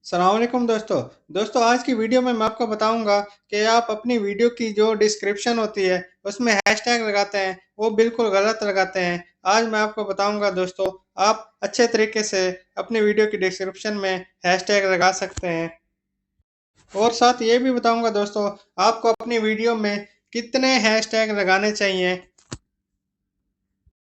अस्सलामुअलैकुम दोस्तों आज की वीडियो में मैं आपको बताऊंगा कि आप अपनी वीडियो की जो डिस्क्रिप्शन होती है उसमें हैशटैग लगाते हैं वो बिल्कुल गलत लगाते हैं। आज मैं आपको बताऊंगा दोस्तों, आप अच्छे तरीके से अपनी वीडियो की डिस्क्रिप्शन में हैशटैग लगा सकते हैं। और साथ ये भी बताऊंगा दोस्तों, आपको अपनी वीडियो में कितने हैशटैग लगाने चाहिए,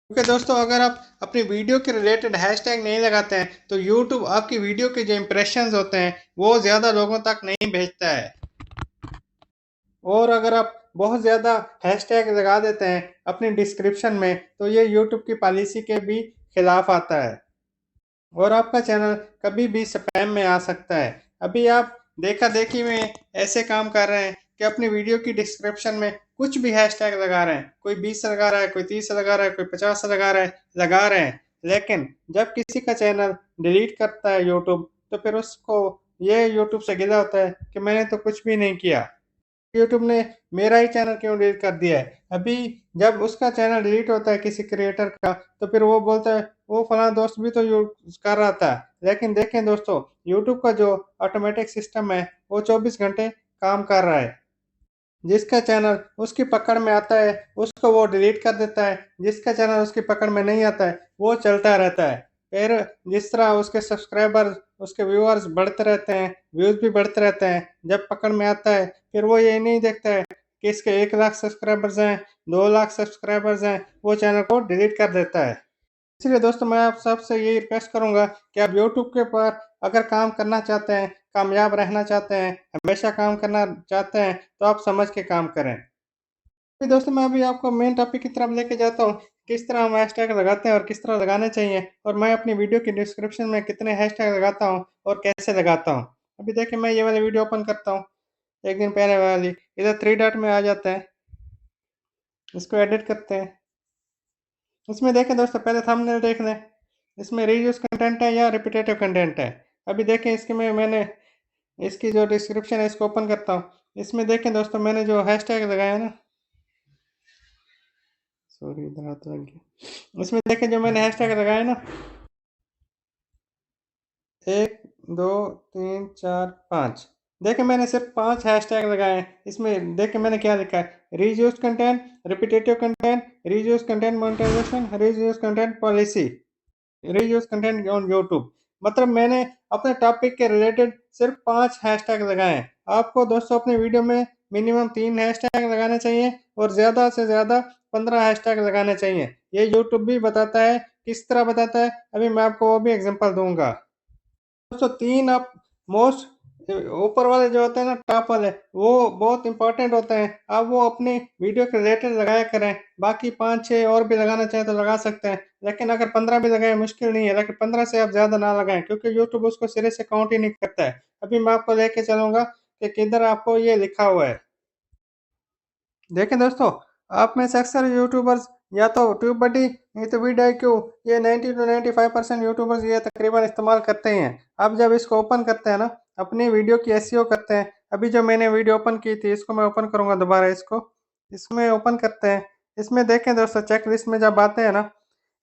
क्योंकि दोस्तों अगर आप अपनी वीडियो के रिलेटेड हैशटैग नहीं लगाते हैं तो यूट्यूब आपकी वीडियो के जो इम्प्रेशंस होते हैं वो ज़्यादा लोगों तक नहीं भेजता है। और अगर आप बहुत ज़्यादा हैशटैग लगा देते हैं अपनी डिस्क्रिप्शन में तो ये यूट्यूब की पॉलिसी के भी खिलाफ आता है और आपका चैनल कभी भी स्पैम में आ सकता है। अभी आप देखा देखी में ऐसे काम कर रहे हैं कि अपनी वीडियो की डिस्क्रिप्शन में कुछ भी हैशटैग लगा रहे हैं, कोई 20 लगा रहा है, कोई 30 लगा रहा है, कोई 50 लगा रहे हैं। लेकिन जब किसी का चैनल डिलीट करता है यूट्यूब तो फिर उसको ये यूट्यूब से गिला होता है कि मैंने तो कुछ भी नहीं किया, यूट्यूब ने मेरा ही चैनल क्यों डिलीट कर दिया है। अभी जब उसका चैनल डिलीट होता है किसी क्रिएटर का तो फिर वो बोलता है वो फलाना दोस्त भी तो यूज कर रहा था। लेकिन देखें दोस्तों, यूट्यूब का जो ऑटोमेटिक सिस्टम है वो 24 घंटे काम कर रहा है। जिसका चैनल उसकी पकड़ में आता है उसको वो डिलीट कर देता है, जिसका चैनल उसकी पकड़ में नहीं आता है वो चलता रहता है। फिर जिस तरह उसके सब्सक्राइबर उसके व्यूअर्स बढ़ते रहते हैं, व्यूज भी बढ़ते रहते हैं, जब पकड़ में आता है फिर वो ये नहीं देखता है कि इसके 1 लाख सब्सक्राइबर्स हैं, 2 लाख सब्सक्राइबर्स हैं, वो चैनल को डिलीट कर देता है। इसलिए दोस्तों मैं आप सबसे यही रिक्वेस्ट करूंगा कि आप यूट्यूब के ऊपर अगर काम करना चाहते हैं, कामयाब रहना चाहते हैं, हमेशा काम करना चाहते हैं तो आप समझ के काम करें। तो दोस्तों मैं अभी आपको मेन टॉपिक की तरफ लेके जाता हूँ, किस तरह हम हैशटैग लगाते हैं और किस तरह लगाने चाहिए, और मैं अपनी वीडियो की डिस्क्रिप्शन में कितने हैशटैग लगाता हूँ और कैसे लगाता हूँ। अभी देखिए मैं ये वाली वीडियो ओपन करता हूँ, एक दिन पहले वाली, इधर 3 डॉट में आ जाता है, इसको एडिट करते हैं। इसमें देखें दोस्तों पहले थंबनेल देख लें, इसमें रीयूज कंटेंट है या रिपीटेटिव कंटेंट है। अभी देखें इसके में मैंने इसकी जो डिस्क्रिप्शन है इसको ओपन करता हूँ। इसमें देखें दोस्तों मैंने जो हैशटैग लगाया ना, सॉरी इधर हाथ लग गया, इसमें देखें जो मैंने हैशटैग लगाया ना, 1 2 3 4 5, देखें मैंने सिर्फ 5 हैशटैग लगाए हैं। इसमें देखें मैंने क्या लिखा है, reuse content, repetitive content, reuse content monetisation, reuse content policy, reuse content on YouTube. मतलब मैंने अपने टॉपिक के रिलेटेड सिर्फ 5 हैशटैग लगाए हैं। आपको दोस्तों अपनी वीडियो में मिनिमम 3 हैशटैग लगाने चाहिए और ज़्यादा से ज़्यादा 15 हैशटैग लगाने चाहिए। ये यूट्यूब भी बताता है, किस तरह बताता है अभी मैं आपको वो भी एग्जांपल दूंगा। दोस्तों 3 आप मोस्ट ऊपर वाले जो होते हैं ना, टॉप वाले, वो बहुत इंपॉर्टेंट होते हैं। आप वो अपनी वीडियो के रिलेटेड लगाया करें। बाकी 5-6 और भी लगाना चाहें तो लगा सकते हैं, लेकिन अगर 15 भी लगाए मुश्किल नहीं है, लेकिन 15 से आप ज़्यादा ना लगाएं क्योंकि यूट्यूब उसको सिरे से काउंट ही नहीं करता है। अभी मैं आपको लेके चलूंगा कि किधर आपको ये लिखा हुआ है। देखें दोस्तों, आप में से अक्सर यूट्यूबर्स या तो ट्यूब बडी नहीं तो वीडियो ये 90 to 95% यूट्यूबर्स ये तकरीबन इस्तेमाल करते ही हैं। अब जब इसको ओपन करते हैं ना, अपनी वीडियो की एसईओ करते हैं। अभी जो मैंने वीडियो ओपन की थी इसको मैं ओपन करूंगा दोबारा, इसको इसमें ओपन करते हैं। इसमें देखें दोस्तों चेक लिस्ट में जब आते हैं ना,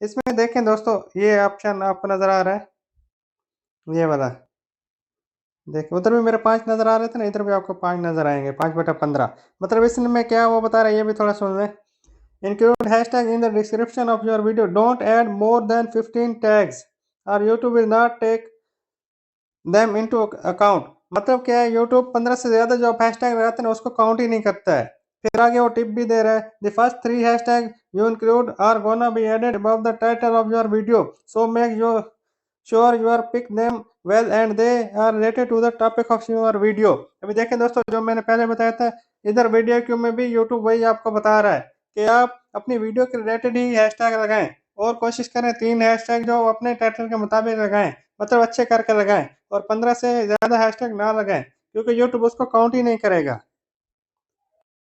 इसमें देखें दोस्तों ये ऑप्शन आपको नजर आ रहा है, ये वाला। देखिए उधर भी मेरे 5 नजर आ रहे थे ना, इधर भी आपको 5 नजर आएंगे, 5/15। मतलब इसमें क्या वो बता रहा है ये भी थोड़ा सुन लें। Include hashtag in the description of your video. Don't add more than 15 tags or YouTube will not take them into account. मतलब क्या है, YouTube 15 से ज्यादा जो आप हैशटैग लगाते हैं ना उसको काउंट ही नहीं करता है। फिर आगे वो टिप भी दे रहा है, the first 3 hashtag you include are gonna be added above the title of your video, so make sure you are pick them well and they are related to the topic of your video. अभी देखें दोस्तों जो मैंने पहले बताया था, इधर video Q में भी यूट्यूब वही आपको बता रहा है कि आप अपनी वीडियो के रिलेटेड ही हैशटैग लगाएं और कोशिश करें 3 हैशटैग जो अपने टाइटल के मुताबिक लगाएं, मतलब अच्छे करके लगाएं, और 15 से ज़्यादा हैशटैग ना लगाएं क्योंकि यूट्यूब उसको काउंट ही नहीं करेगा।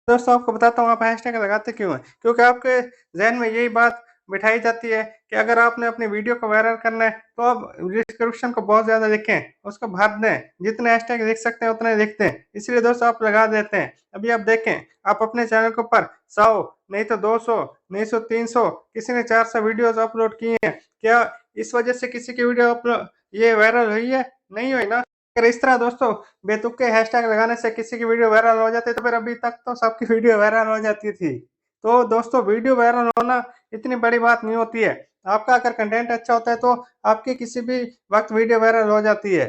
दोस्तों आपको बताता हूँ आप हैशटैग लगाते क्यों हैं, क्योंकि आपके जहन में यही बात बिठाई जाती है कि अगर आपने अपनी वीडियो को वायरल करना है तो आप डिस्क्रिप्शन को बहुत ज़्यादा लिखें, उसको भर दें, जितने हैशटैग लिख सकते हैं उतने लिख दें। इसलिए दोस्तों आप लगा देते हैं। अभी आप देखें, आप अपने चैनल के ऊपर 100 नहीं तो 200 नहीं तो 300 किसी ने 400 वीडियोज अपलोड किए हैं, क्या इस वजह से किसी की वीडियो अपलोड ये वायरल हुई है? नहीं हुई ना। अगर इस तरह दोस्तों बेतुके हैशटैग लगाने से किसी की वीडियो वायरल हो जाती तो फिर अभी तक तो सबकी वीडियो वायरल हो जाती थी। तो दोस्तों वीडियो वायरल होना इतनी बड़ी बात नहीं होती है। आपका अगर कंटेंट अच्छा होता है तो आपकी किसी भी वक्त वीडियो वायरल हो जाती है।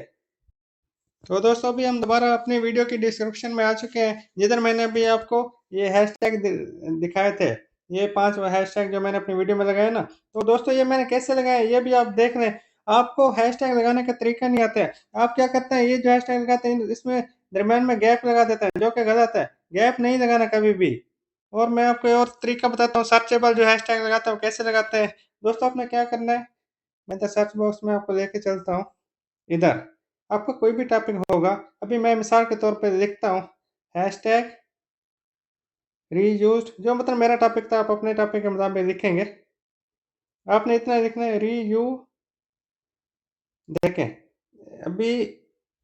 तो दोस्तों अभी हम दोबारा अपनी वीडियो की डिस्क्रिप्शन में आ चुके हैं, जिधर मैंने अभी आपको ये हैशटैग दिखाए थे। ये 5 हैशटैग जो मैंने अपनी वीडियो में लगाए ना, तो दोस्तों ये मैंने कैसे लगाए ये भी आप देख लें। आपको हैशटैग लगाने का तरीका नहीं आता है। आप क्या करते हैं, ये जो हैशटैग लगाते हैं इसमें दरम्यान में गैप लगा देते हैं, जो कि गलत है। गैप नहीं लगाना कभी भी। और मैं आपको एक और तरीका बताता हूँ, सर्चेबल जो हैशटैग लगाता हूँ कैसे लगाते हैं। दोस्तों आपने क्या करना है, मैं तो सर्च बॉक्स में आपको लेके चलता हूँ। इधर आपका कोई भी टॉपिक होगा, अभी मैं मिसाल के तौर पे लिखता हूँ हैशटैग रीयूज्ड, जो मतलब मेरा टॉपिक था, आप अपने टॉपिक के मुताबिक लिखेंगे। आपने इतना लिखना है रीयू। देखें अभी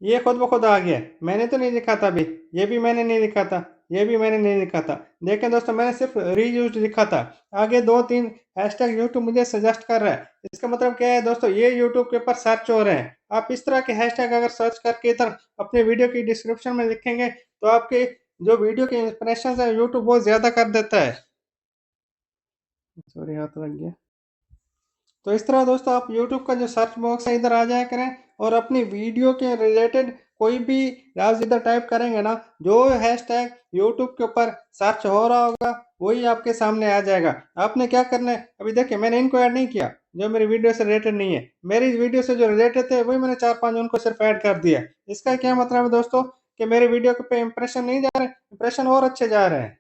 ये खुद ब खुद आ गया, मैंने तो नहीं लिखा था अभी। ये भी मैंने नहीं लिखा था, ये भी मैंने नहीं लिखा था। देखें दोस्तों मैंने सिर्फ रीयूज्ड लिखा था। आगे 2-3 हैशटैग यूट्यूब मुझे सजेस्ट कर रहा है। इसका मतलब क्या है दोस्तों, ये यूट्यूब के ऊपर सर्च हो रहे हैं। आप इस तरह के हैशटैग अगर सर्च करके इधर अपने वीडियो की डिस्क्रिप्शन में लिखेंगे तो आपके जो वीडियो के इंप्रेशन है यूट्यूब बहुत ज्यादा कर देता है। सॉरी हाथ लग गया। तो इस तरह दोस्तों आप YouTube का जो सर्च बॉक्स है इधर आ जाया करें, और अपनी वीडियो के रिलेटेड कोई भी राज इधर टाइप करेंगे ना, जो हैशटैग YouTube के ऊपर सर्च हो रहा होगा वही आपके सामने आ जाएगा। आपने क्या करना है, अभी देखिए मैंने इनको ऐड नहीं किया जो मेरी वीडियो से रिलेटेड नहीं है। मेरी वीडियो से जो रिलेटेड थे वही मैंने 4-5 उनको सिर्फ ऐड कर दिया। इसका क्या मतलब है दोस्तों, कि मेरे वीडियो पे इंप्रेशन नहीं जा रहे, इंप्रेशन और अच्छे जा रहे हैं,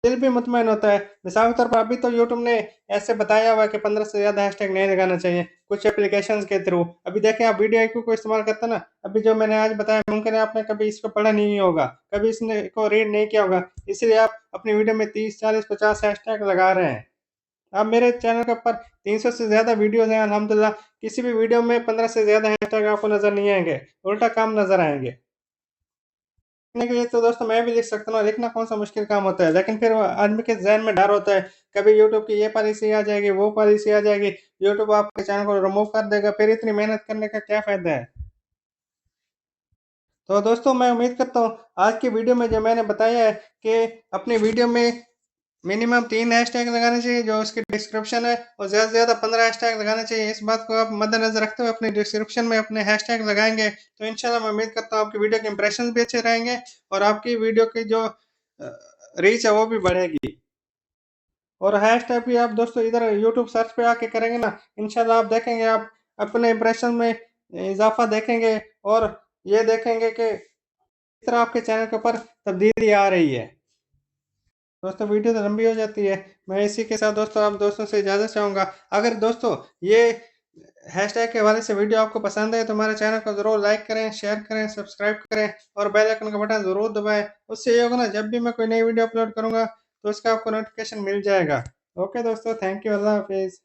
दिल भी मुतमईन होता है। मिसाल के तौर पर अभी तो यूट्यूब ने ऐसे बताया हुआ है कि 15 से ज़्यादा हैशटैग नहीं लगाना चाहिए कुछ एप्लीकेशंस के थ्रू। अभी देखें आप वीडियो आईक्यू को इस्तेमाल करते हैं ना, अभी जो मैंने आज बताया मुमकिन है आपने कभी इसको पढ़ा नहीं होगा, कभी इसने को रीड नहीं किया होगा, इसलिए आप अपनी वीडियो में 30, 40, 50 हैशटैग लगा रहे हैं। अब मेरे चैनल के ऊपर 300 से ज़्यादा वीडियोज़ हैं अल्हम्दुलिल्लाह, किसी भी वीडियो में 15 से ज़्यादा हैशटैग आपको नज़र नहीं आएंगे, उल्टा कम नज़र आएंगे। लिखने के लिए तो दोस्तों मैं भी लिख सकता हूँ, लिखना कौन सा मुश्किल काम होता है, लेकिन फिर आदमी के जहन में डर होता है कभी यूट्यूब की ये पॉलिसी आ जाएगी, वो पॉलिसी आ जाएगी, यूट्यूब आपके चैनल को रिमूव कर देगा, फिर इतनी मेहनत करने का क्या फायदा है। तो दोस्तों मैं उम्मीद करता हूँ आज की वीडियो में जो मैंने बताया है कि अपनी वीडियो में मिनिमम 3 हैशटैग लगाने चाहिए जो उसकी डिस्क्रिप्शन है, और ज़्यादा से ज़्यादा 15 हैशटैग लगाने चाहिए। इस बात को आप मद्देनजर रखते हुए अपनी डिस्क्रिप्शन में अपने हैशटैग लगाएंगे तो इंशाल्लाह मैं उम्मीद करता हूँ आपकी वीडियो के इंप्रेशन भी अच्छे रहेंगे, और आपकी वीडियो की जो रीच है वो भी बढ़ेगी। और हैशटैग भी आप दोस्तों इधर यूट्यूब सर्च पे आके करेंगे ना, इंशाल्लाह आप देखेंगे आप अपने इंप्रेशन में इजाफा देखेंगे, और ये देखेंगे कि इस तरह आपके चैनल के ऊपर तब्दीली आ रही है। दोस्तों वीडियो तो लंबी हो जाती है, मैं इसी के साथ दोस्तों आप दोस्तों से इजाज़त चाहूँगा। अगर दोस्तों ये हैशटैग के हवाले से वीडियो आपको पसंद है तो हमारे चैनल को ज़रूर लाइक करें, शेयर करें, सब्सक्राइब करें, और बेल आइकन का बटन ज़रूर दबाएं। उससे ये होगा ना, जब भी मैं कोई नई वीडियो अपलोड करूँगा तो उसका आपको नोटिफिकेशन मिल जाएगा। ओके दोस्तों, थैंक यू, अल्लाह हाफिज़।